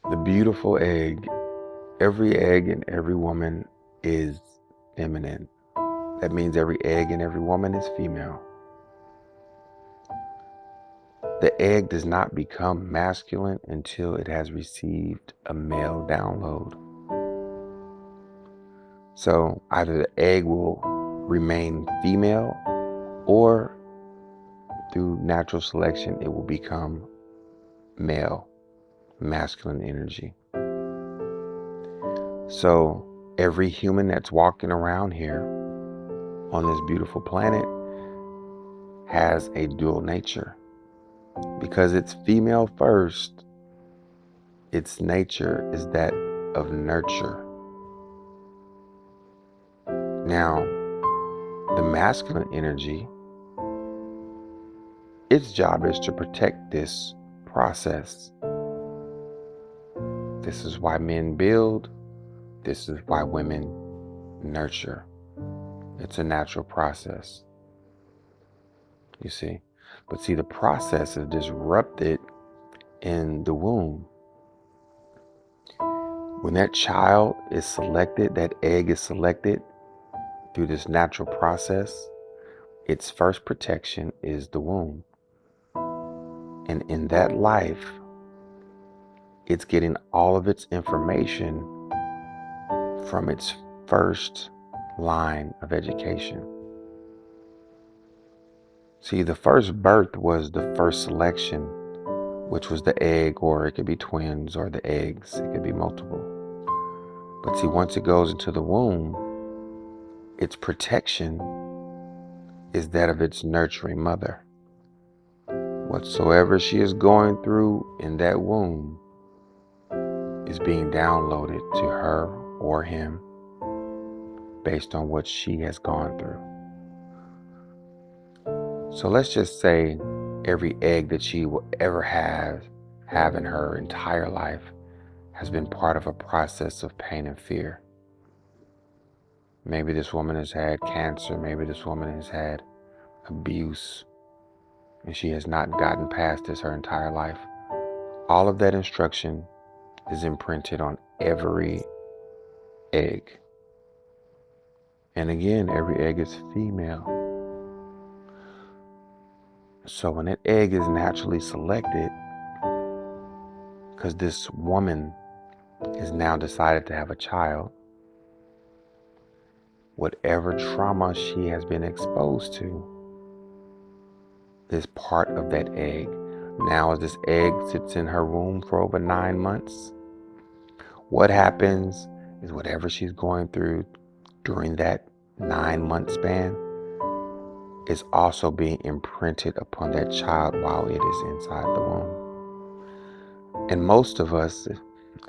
The beautiful egg. Every egg in every woman is feminine. That means every egg in every woman is female. The egg does not become masculine until it has received a male download. So either the egg will remain female, or through natural selection, it will become male, masculine energy. So every human that's walking around here on this beautiful planet has a dual nature. Because it's female first, its nature is that of nurture. Now, the masculine energy, its job is to protect this process. This is why men build. This is why women nurture. It's a natural process, you see. But see, the process is disrupted in the womb. When that child is selected, that egg is selected through this natural process, its first protection is the womb. And in that life, it's getting all of its information from its first line of education. See, the first birth was the first selection, which was the egg, or it could be twins, or the eggs, it could be multiple. But see, once it goes into the womb, its protection is that of its nurturing mother. Whatsoever she is going through in that womb is being downloaded to her or him based on what she has gone through. So let's just say every egg that she will ever have in her entire life has been part of a process of pain and fear. Maybe this woman has had cancer, maybe this woman has had abuse, and she has not gotten past this her entire life. All of that instruction is imprinted on every egg. And again, every egg is female. So when that egg is naturally selected, because this woman has now decided to have a child, whatever trauma she has been exposed to is part of that egg. Now, as this egg sits in her womb for over 9 months, what happens is whatever she's going through during that 9-month span is also being imprinted upon that child while it is inside the womb. And most of us,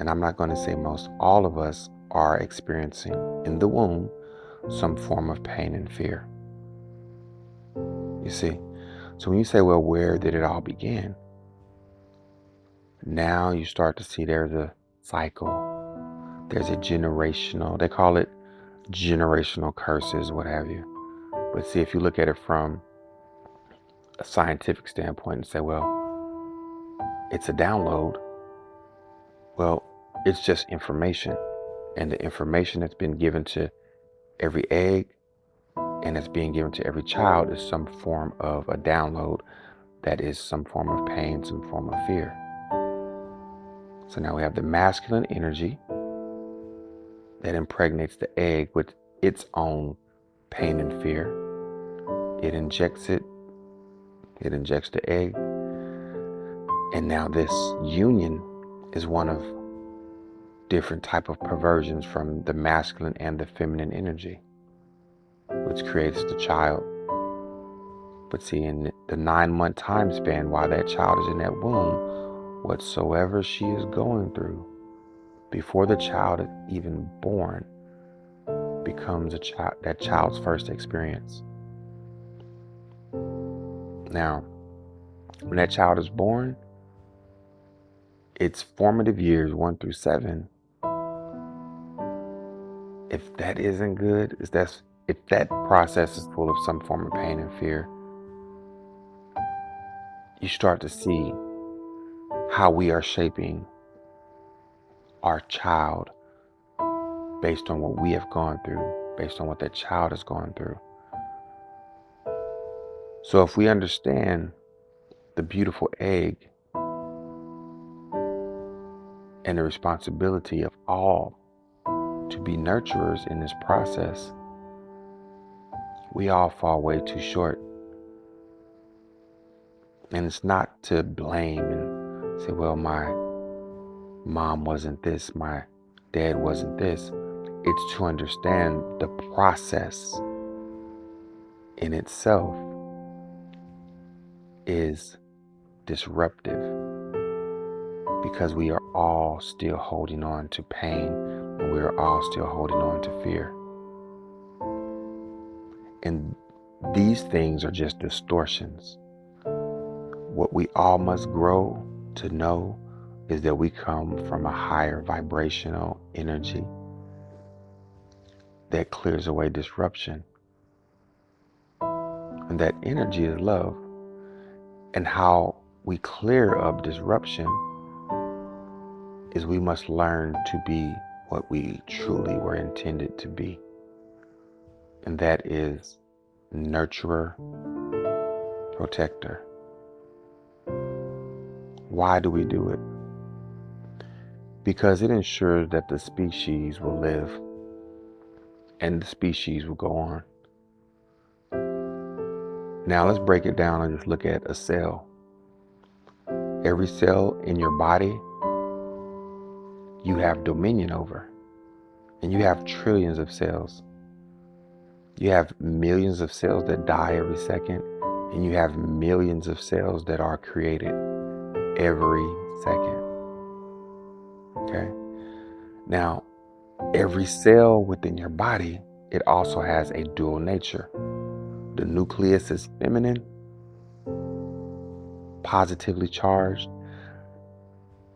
and I'm not going to say most, all of us are experiencing in the womb some form of pain and fear. You see? So when you say, well, where did it all begin? Now you start to see there's a cycle. There's a generational, they call it generational curses, what have you. But see, if you look at it from a scientific standpoint and say, well, it's a download. Well, it's just information. And the information that's been given to every egg and it's being given to every child is some form of a download that is some form of pain, some form of fear. So now we have the masculine energy that impregnates the egg with its own pain and fear. It injects the egg, and now this union is one of different type of perversions from the masculine and the feminine energy, which creates the child. But see, in the 9-month time span while that child is in that womb, whatsoever she is going through before the child is even born becomes that child's first experience. Now, when that child is born, its formative years 1 through 7, if that isn't good, if that process is full of some form of pain and fear, you start to see how we are shaping our child based on what we have gone through, based on what that child has gone through. So if we understand the beautiful egg and the responsibility of all to be nurturers in this process, we all fall way too short. And it's not to blame and say, well, my mom wasn't this, my dad wasn't this. It's to understand the process in itself is disruptive because we are all still holding on to pain and we are all still holding on to fear. And these things are just distortions. What we all must grow to know is that we come from a higher vibrational energy that clears away disruption. And that energy is love. And how we clear up disruption is we must learn to be what we truly were intended to be. And that is nurturer, protector. Why do we do it? Because it ensures that the species will live and the species will go on. Now let's break it down and just look at a cell. Every cell in your body, you have dominion over. And you have trillions of cells. You have millions of cells that die every second, and you have millions of cells that are created every second. Okay? Now, every cell within your body, it also has a dual nature. The nucleus is feminine, positively charged.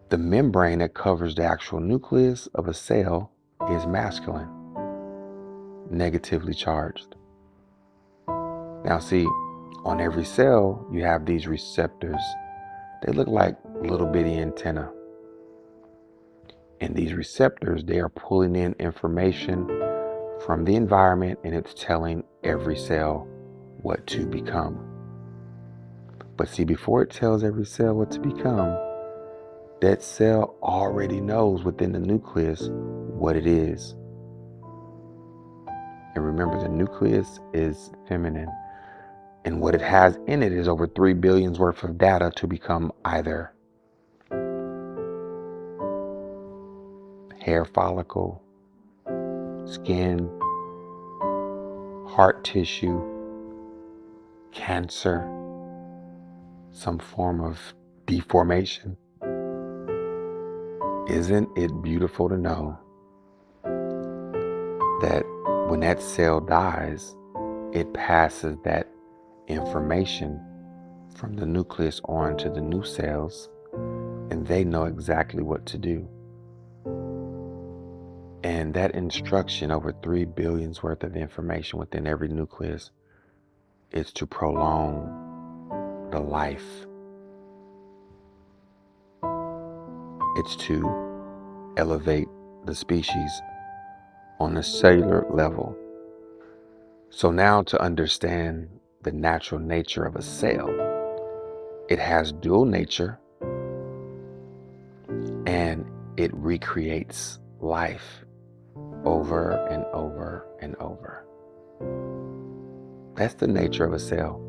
The membrane that covers the actual nucleus of a cell is masculine, negatively charged. Now see, on every cell, you have these receptors. They look like little bitty antennae. And these receptors, they are pulling in information from the environment and it's telling every cell what to become. But see, before it tells every cell what to become, that cell already knows within the nucleus what it is. And remember, the nucleus is feminine. And what it has in it is over 3 billion worth of data to become either hair follicle, skin, heart tissue, cancer, some form of deformation. Isn't it beautiful to know that when that cell dies, it passes that information from the nucleus on to the new cells, and they know exactly what to do. And that instruction, over 3 billion worth of information within every nucleus, is to prolong the life. It's to elevate the species on a cellular level. So now, to understand the natural nature of a cell, it has dual nature and it recreates life over and over and over. That's the nature of a cell.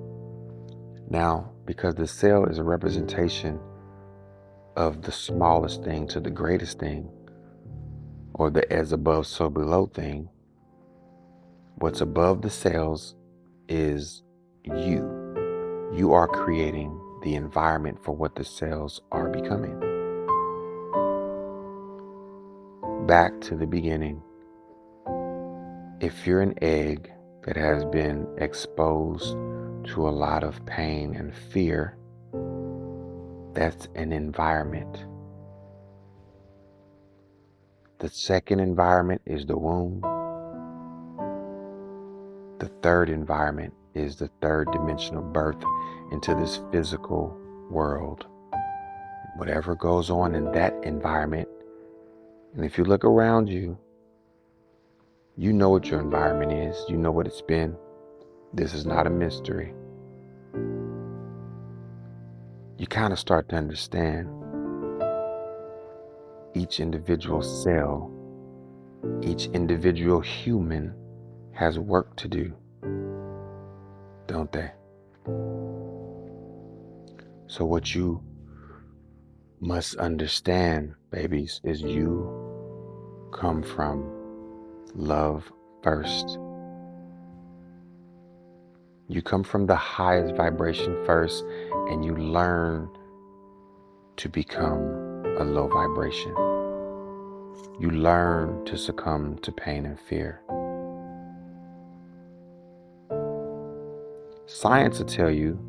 Now, because the cell is a representation of the smallest thing to the greatest thing, or the as above so below thing, what's above the cells is you. You are creating the environment for what the cells are becoming. Back to the beginning. If you're an egg that has been exposed to a lot of pain and fear, that's an environment. The second environment is the womb. The third environment is the third dimensional birth into this physical world. Whatever goes on in that environment And if you look around you, you know what your environment is. You know what it's been. This is not a mystery. You kind of start to understand each individual cell, each individual human has work to do, don't they? So what you must understand, babies, is you come from love first. You come from the highest vibration first, and you learn to become a low vibration. You learn to succumb to pain and fear. Science will tell you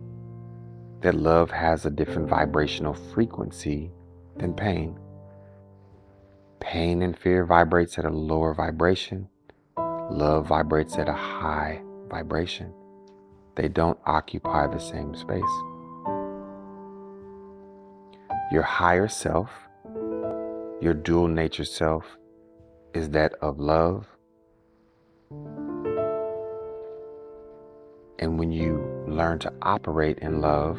that love has a different vibrational frequency than pain. Pain and fear vibrates at a lower vibration. Love vibrates at a high vibration. They don't occupy the same space. Your higher self, your dual nature self, is that of love. And when you learn to operate in love,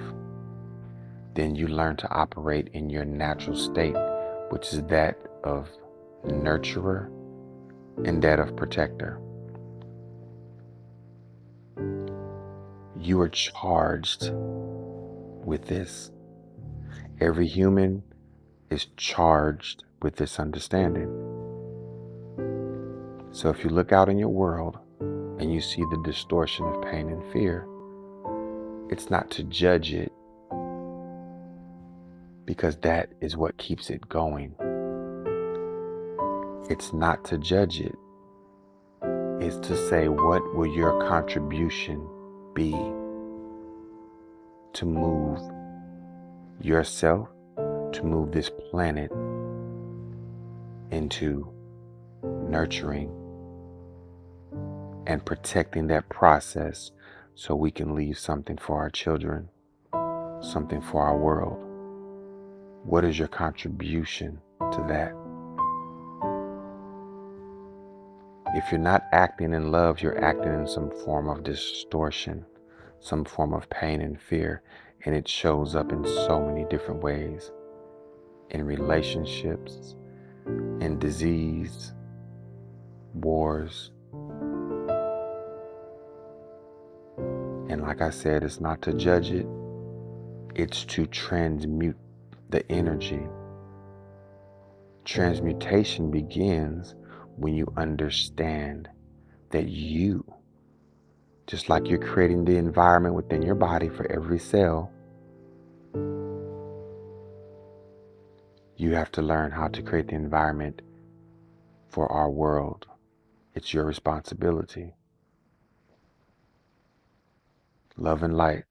then you learn to operate in your natural state, which is that of nurturer and that of protector. You are charged with this. Every human is charged with this understanding. So if you look out in your world and you see the distortion of pain and fear, it's not to judge it, because that is what keeps it going. It's not to judge it. It's to say, what will your contribution be to move yourself, to move this planet into nurturing and protecting that process, so we can leave something for our children, something for our world. What is your contribution to that? If you're not acting in love, you're acting in some form of distortion, some form of pain and fear, and it shows up in so many different ways. In relationships, in disease, wars. And like I said, it's not to judge it, it's to transmute the energy. Transmutation begins when you understand that you, just like you're creating the environment within your body for every cell, you have to learn how to create the environment for our world. It's your responsibility. Love and light.